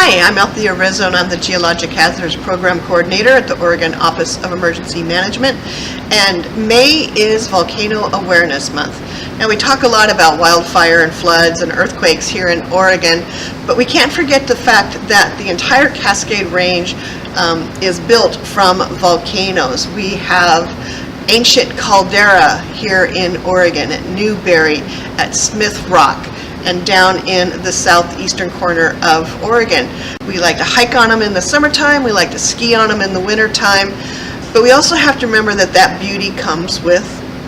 Hi, I'm Althea Rizzo and I'm the Geologic Hazards Program Coordinator at the Oregon Office of Emergency Management, and May is Volcano Awareness Month. Now we talk a lot about wildfire and floods and earthquakes here in Oregon, but we can't forget the fact that the entire Cascade Range is built from volcanoes. We have ancient caldera here in Oregon at Newberry, at Smith Rock, and down in the southeastern corner of Oregon. We like to hike on them in the summertime, we like to ski on them in the wintertime, but we also have to remember that that beauty comes with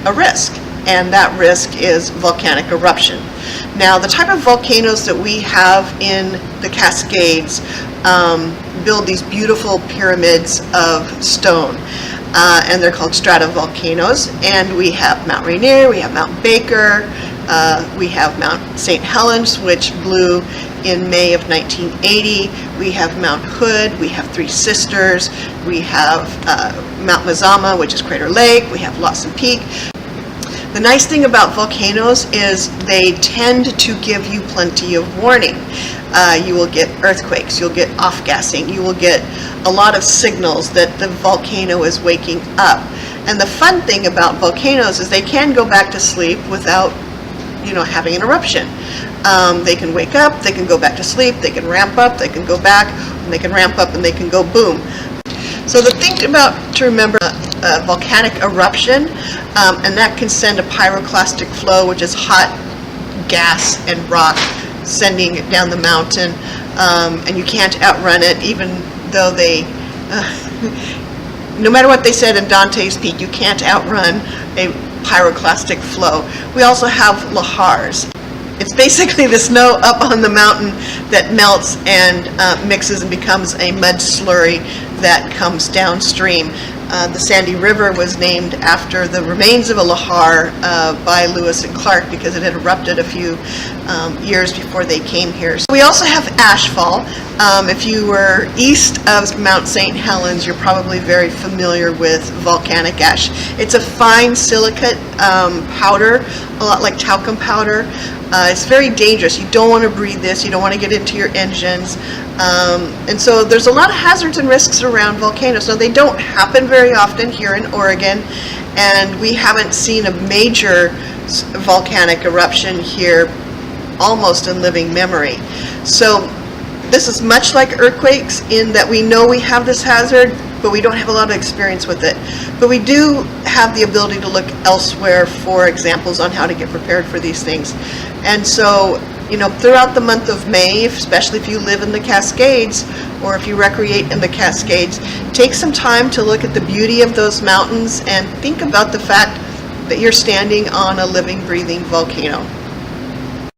a risk, and that risk is volcanic eruption. Now, the type of volcanoes that we have in the Cascades build these beautiful pyramids of stone, and they're called stratovolcanoes, and we have Mount Rainier, we have Mount Baker, we have Mount St. Helens, which blew in May of 1980. We have Mount Hood, we have Three Sisters, we have Mount Mazama, which is Crater Lake, we have Lawson Peak. The nice thing about volcanoes is they tend to give you plenty of warning. You will get earthquakes, you'll get off-gassing, you will get a lot of signals that the volcano is waking up. And the fun thing about volcanoes is they can go back to sleep without having an eruption. They can wake up, they can go back to sleep, they can ramp up, they can go back, and they can ramp up, and they can go boom. So the thing to remember, volcanic eruption, and that can send a pyroclastic flow, which is hot gas and rock sending it down the mountain, and you can't outrun it, even though they, no matter what they said in Dante's Peak, you can't outrun a pyroclastic flow. We also have lahars. It's basically the snow up on the mountain that melts and mixes and becomes a mud slurry that comes downstream. The Sandy River was named after the remains of a lahar by Lewis and Clark because it had erupted a few years before they came here. So we also have ashfall. If you were east of Mount St. Helens, you're probably very familiar with volcanic ash. It's a fine silicate powder, a lot like talcum powder. It's very dangerous. You don't want to breathe this. You don't want to get into your engines. And so there's a lot of hazards and risks around volcanoes. Now, they don't happen very often here in Oregon, and we haven't seen a major volcanic eruption here almost in living memory. So this is much like earthquakes in that we know we have this hazard, but we don't have a lot of experience with it. But we do have the ability to look elsewhere for examples on how to get prepared for these things. And so, throughout the month of May, especially if you live in the Cascades or if you recreate in the Cascades, take some time to look at the beauty of those mountains and think about the fact that you're standing on a living, breathing volcano.